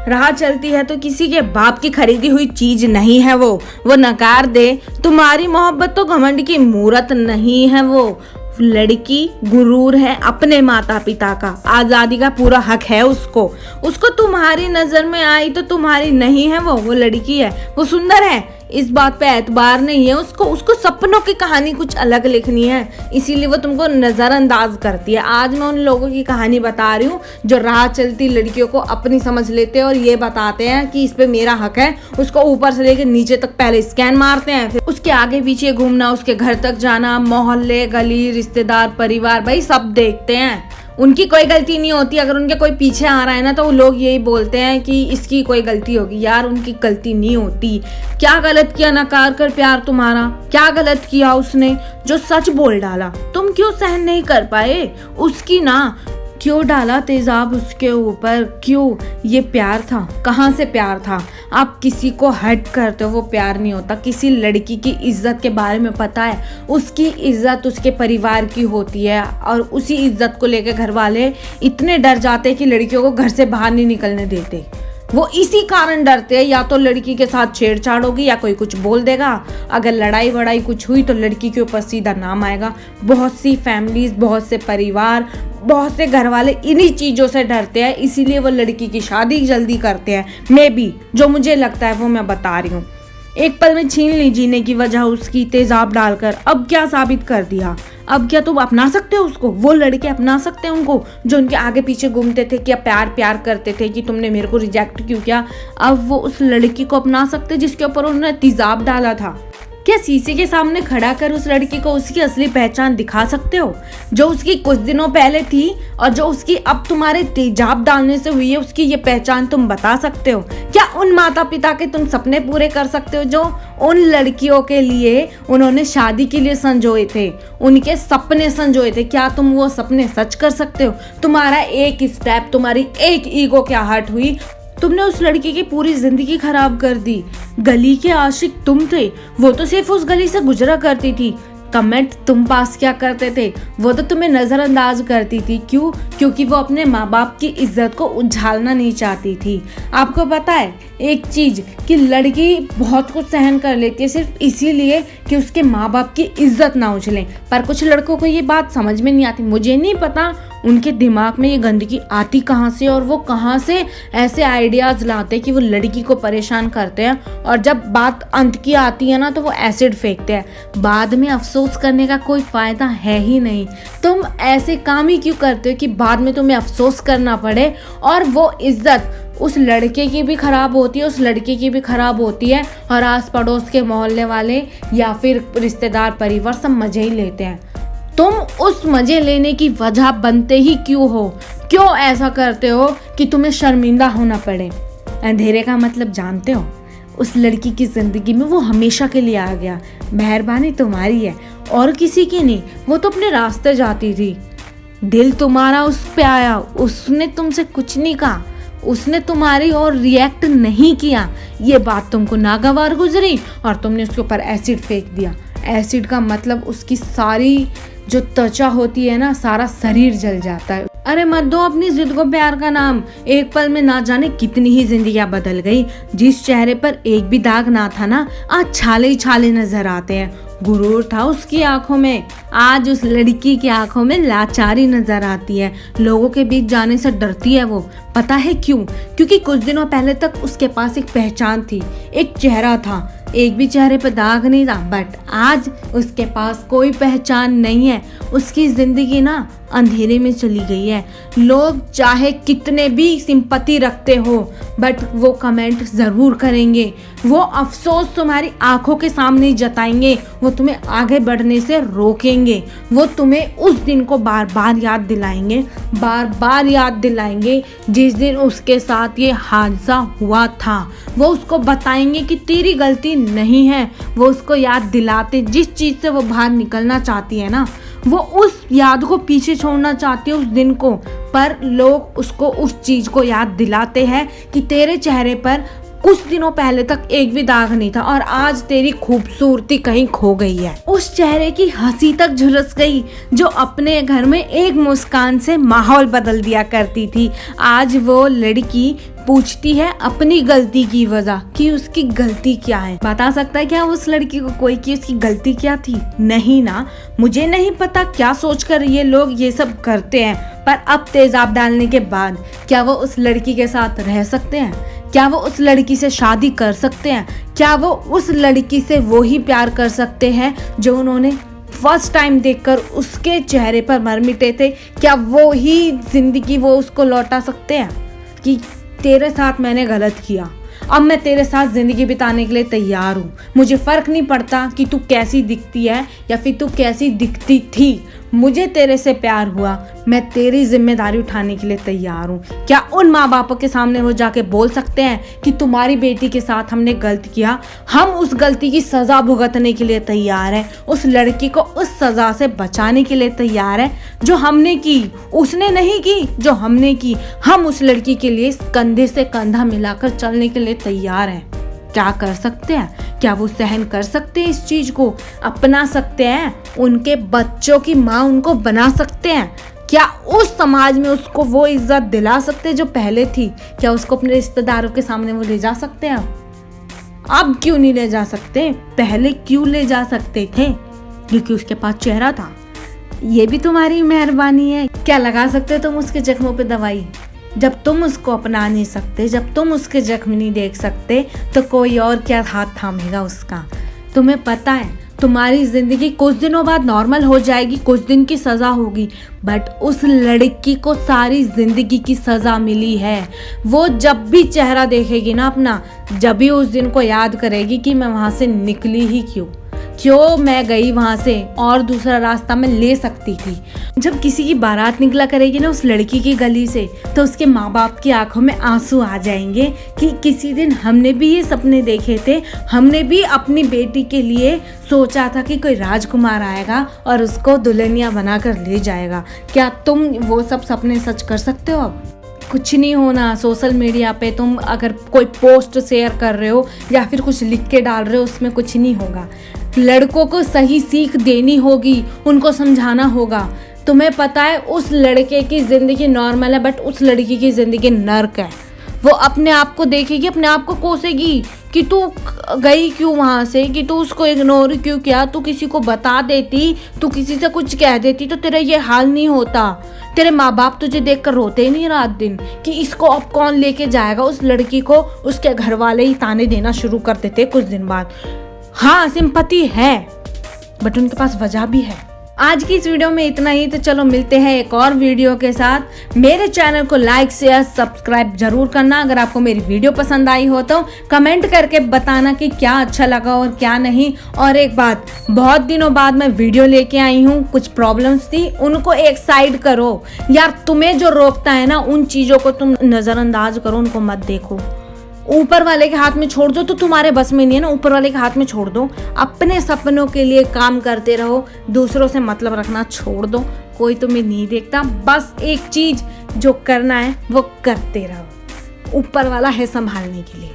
राह चलती है तो किसी के बाप की खरीदी हुई चीज नहीं है वो नकार दे। तुम्हारी मोहब्बत तो घमंड की मूरत नहीं है वो लड़की गुरूर है अपने माता पिता का, आजादी का पूरा हक है उसको तुम्हारी नजर में आई तो तुम्हारी नहीं है वो लड़की है, वो सुंदर है, इस बात पे एतबार नहीं है उसको सपनों की कहानी कुछ अलग लिखनी है, इसीलिए वो तुमको नजरअंदाज करती है। आज मैं उन लोगों की कहानी बता रही हूँ जो राह चलती लड़कियों को अपनी समझ लेते हैं और ये बताते हैं कि इस पे मेरा हक है, उसको ऊपर से लेकर नीचे तक पहले स्कैन मारते हैं, फिर उसके आगे पीछे घूमना, उसके घर तक जाना, मोहल्ले गली रिश्तेदार परिवार भाई सब देखते हैं। उनकी कोई गलती नहीं होती, अगर उनके कोई पीछे आ रहा है ना तो वो लोग यही बोलते हैं कि इसकी कोई गलती होगी। यार उनकी गलती नहीं होती। क्या गलत किया नकार कर प्यार तुम्हारा, क्या गलत किया उसने जो सच बोल डाला, तुम क्यों सहन नहीं कर पाए उसकी ना, क्यों डाला तेजाब उसके ऊपर, क्यों? ये प्यार था, कहाँ से प्यार था? आप किसी को हर्ट करते हो वो प्यार नहीं होता। किसी लड़की की इज्जत के बारे में पता है, उसकी इज्जत उसके परिवार की होती है और उसी इज्जत को लेकर घर वाले इतने डर जाते हैं कि लड़कियों को घर से बाहर नहीं निकलने देते। वो इसी कारण डरते हैं, या तो लड़की के साथ छेड़छाड़ होगी या कोई कुछ बोल देगा, अगर लड़ाई वड़ाई कुछ हुई तो लड़की के ऊपर सीधा नाम आएगा। बहुत सी फैमिलीज, बहुत से परिवार, बहुत से घर वाले इन्हीं चीज़ों से डरते हैं, इसीलिए वो लड़की की शादी जल्दी करते हैं। मैं भी जो मुझे लगता है वो मैं बता रही हूँ। एक पल में छीन ली जीने की वजह उसकी तेजाब डालकर, अब क्या साबित कर दिया? अब क्या तुम अपना सकते हो उसको? वो लड़के अपना सकते हैं उनको जो उनके आगे पीछे घूमते थे, क्या प्यार करते थे कि तुमने मेरे को रिजेक्ट क्यों किया? अब वो उस लड़की को अपना सकते जिसके ऊपर उन्होंने तेजाब डाला था? क्या शीशे के सामने खड़ा कर उस लड़की को उसकी असली पहचान दिखा सकते हो, जो उसकी कुछ दिनों पहले थी और जो उसकी अब तुम्हारे तेजाब डालने से हुई है, उसकी ये पहचान तुम बता सकते हो? क्या उन माता पिता के तुम सपने पूरे कर सकते हो जो उन लड़कियों के लिए उन्होंने शादी के लिए संजोए थे, उनके सपने संजोए थे? क्या तुम वो सपने सच कर सकते हो? तुम्हारा एक स्टेप, तुम्हारी एक ईगो क्या हर्ट हुई, तुमने उस लड़की की पूरी जिंदगी खराब कर दी। गली के आशिक तुम थे, वो तो सिर्फ उस गली से गुजरा करती थी। कमेंट तुम पास क्या करते थे, वो तो तुम्हें नजरअंदाज करती थी। क्यों? क्योंकि वो अपने माँ बाप की इज्जत को उछालना नहीं चाहती थी। आपको पता है एक चीज कि लड़की बहुत कुछ सहन कर लेती है सिर्फ इसीलिए कि उसके माँ बाप की इज्जत ना उछले, पर कुछ लड़कों को ये बात समझ में नहीं आती। मुझे नहीं पता उनके दिमाग में ये गंदगी आती कहाँ से और वो कहाँ से ऐसे आइडियाज लाते कि वो लड़की को परेशान करते हैं, और जब बात अंत की आती है ना तो वो एसिड फेंकते हैं। बाद में अफसोस करने का कोई फायदा है ही नहीं। तुम ऐसे काम ही क्यों करते हो कि बाद में तुम्हें अफसोस करना पड़े, और वो इज्जत उस लड़के की भी खराब होती है, उस लड़की की भी खराब होती है, और आस पड़ोस के मोहल्ले वाले या फिर रिश्तेदार परिवार सब मजे ही लेते हैं। तुम उस मजे लेने की वजह बनते ही क्यों हो? क्यों ऐसा करते हो कि तुम्हें शर्मिंदा होना पड़े? अंधेरे का मतलब जानते हो? उस लड़की की जिंदगी में वो हमेशा के लिए आ गया। मेहरबानी तुम्हारी है और किसी की नहीं। वो तो अपने रास्ते जाती थी, दिल तुम्हारा उस पे आया, उसने तुमसे कुछ नहीं कहा, उसने तुम्हारी और रिएक्ट नहीं किया। ये बात तुमको नागवार गुजरी और तुमने उसके ऊपर एसिड फेंक दिया। एसिड का मतलब उसकी सारी जो त्वचा होती है ना, सारा शरीर जल जाता है। अरे मत दो अपनी जिद को प्यार का नाम। एक पल में ना जाने कितनी ही जिंदगियां बदल गई। जिस चेहरे पर एक भी दाग ना था ना, आज छाले ही छाले नजर आते हैं। गुरूर था उसकी आंखों में, आज उस लड़की की आंखों में लाचारी नजर आती है। लोगों के बीच जाने से डरती है वो। पता है क्यों? क्योंकि कुछ दिनों पहले तक उसके पास एक पहचान थी, एक चेहरा था, एक भी चेहरे पर दाग नहीं था। बट आज उसके पास कोई पहचान नहीं है। उसकी जिंदगी ना अंधेरे में चली गई है। लोग चाहे कितने भी सिंपैथी रखते हो, बट वो कमेंट जरूर करेंगे। वो अफसोस तुम्हारी आंखों के सामने जताएंगे। वो तुम्हें आगे बढ़ने से रोकेंगे। वो तुम्हें उस दिन को बार बार याद दिलाएंगे, बार बार याद दिलाएंगे जिस दिन उसके साथ ये हादसा हुआ था। वो उसको बताएंगे कि तेरी गलती नहीं है। वो उसको याद दिलाते जिस चीज़ से वो बाहर निकलना चाहती है ना, वो उस याद को पीछे छोड़ना चाहती है, उस दिन को, पर लोग उसको उस चीज़ को याद दिलाते हैं कि तेरे चेहरे पर कुछ दिनों पहले तक एक भी दाग नहीं था और आज तेरी खूबसूरती कहीं खो गई है। उस चेहरे की हंसी तक झुलस गई जो अपने घर में एक मुस्कान से माहौल बदल दिया करती थी। आज वो लड़की पूछती है अपनी गलती की वजह कि उसकी गलती क्या है। बता सकता है क्या उस लड़की को कोई कि उसकी गलती क्या थी? नहीं ना। मुझे नहीं पता क्या सोचकर ये लोग ये सब करते हैं, पर अब तेजाब डालने के बाद क्या वो उस लड़की के साथ रह सकते हैं? क्या वो उस लड़की से शादी कर सकते हैं? क्या वो उस लड़की से वो ही प्यार कर सकते हैं जो उन्होंने फर्स्ट टाइम देखकर उसके चेहरे पर मर मिटे थे? क्या वो ही जिंदगी वो उसको लौटा सकते हैं कि तेरे साथ मैंने गलत किया, अब मैं तेरे साथ जिंदगी बिताने के लिए तैयार हूँ, मुझे फर्क नहीं पड़ता कि तू कैसी दिखती है या फिर तू कैसी दिखती थी, मुझे तेरे से प्यार हुआ, मैं तेरी जिम्मेदारी उठाने के लिए तैयार हूँ। क्या उन माँ बापों के सामने वो जाके बोल सकते हैं कि तुम्हारी बेटी के साथ हमने गलत किया, हम उस गलती की सजा भुगतने के लिए तैयार है, उस लड़की को उस सजा से बचाने के लिए तैयार है जो हमने की, उसने नहीं की जो हमने की। हम उस लड़की के लिए कंधे से कंधा मिलाकर चलने के लिए तैयार हैं। क्या कर सकते हैं? क्या वो सहन कर सकते हैं? इस चीज को अपना सकते हैं? उनके बच्चों की माँ उनको बना सकते हैं? क्या उस समाज में उसको वो इज्जत दिला सकते हैं जो पहले थी? क्या उसको अपने रिश्तेदारों के सामने वो ले जा सकते हैं? अब क्यों नहीं ले जा सकते? पहले क्यों ले जा सकते थे? क्योंकि उसके पास चेहरा था। ये भी तुम्हारी मेहरबानी है। क्या लगा सकते तुम उसके जख्मों पे दवाई? जब तुम उसको अपना नहीं सकते, जब तुम उसके जख्म नहीं देख सकते, तो कोई और क्या हाथ थामेगा उसका? तुम्हें पता है तुम्हारी जिंदगी कुछ दिनों बाद नॉर्मल हो जाएगी, कुछ दिन की सजा होगी, बट उस लड़की को सारी जिंदगी की सजा मिली है। वो जब भी चेहरा देखेगी ना अपना, जब भी उस दिन को याद करेगी कि मैं वहां से निकली ही क्यों मैं गई वहां से, और दूसरा रास्ता मैं ले सकती थी। जब किसी की बारात निकला करेगी ना उस लड़की की गली से, तो उसके माँ बाप की आंखों में आंसू आ जाएंगे कि किसी दिन हमने भी ये सपने देखे थे, हमने भी अपनी बेटी के लिए सोचा था कि कोई राजकुमार आएगा और उसको दुल्हनिया बनाकर ले जाएगा। क्या तुम वो सब सपने सच कर सकते हो? अब कुछ नहीं होना। सोशल मीडिया पे तुम अगर कोई पोस्ट शेयर कर रहे हो या फिर कुछ लिख के डाल रहे हो, उसमें कुछ नहीं होगा। लड़कों को सही सीख देनी होगी, उनको समझाना होगा। तुम्हें पता है उस लड़के की जिंदगी नॉर्मल है, बट उस लड़की की जिंदगी नर्क है। वो अपने आप को देखेगी, अपने आप को कोसेगी कि तू गई क्यों वहां से, कि तू उसको इग्नोर क्यों किया, तू किसी को बता देती, तू किसी से कुछ कह देती तो तेरा ये हाल नहीं होता। तेरे माँ बाप तुझे देखकर रोते ही नहीं रात दिन कि इसको अब कौन लेके जाएगा। उस लड़की को उसके घर वाले ही ताने देना शुरू कर देते कुछ दिन बाद। हाँ, सिंपैथी है, बट उनके पास वजह भी है। आज की इस वीडियो में इतना ही। तो चलो मिलते हैं एक और वीडियो के साथ। मेरे चैनल को लाइक शेयर सब्सक्राइब जरूर करना। अगर आपको मेरी वीडियो पसंद आई हो तो कमेंट करके बताना कि क्या अच्छा लगा और क्या नहीं। और एक बात, बहुत दिनों बाद मैं वीडियो लेके आई हूँ, कुछ प्रॉब्लम्स थी, उनको एक साइड करो यार। तुम्हें जो रोकता है ना, उन चीजों को तुम नजरअंदाज करो, उनको मत देखो। ऊपर वाले के हाथ में छोड़ दो, तो तुम्हारे बस में नहीं है ना, ऊपर वाले के हाथ में छोड़ दो। अपने सपनों के लिए काम करते रहो, दूसरों से मतलब रखना छोड़ दो। कोई तुम्हें नहीं देखता, बस एक चीज जो करना है वो करते रहो। ऊपर वाला है संभालने के लिए।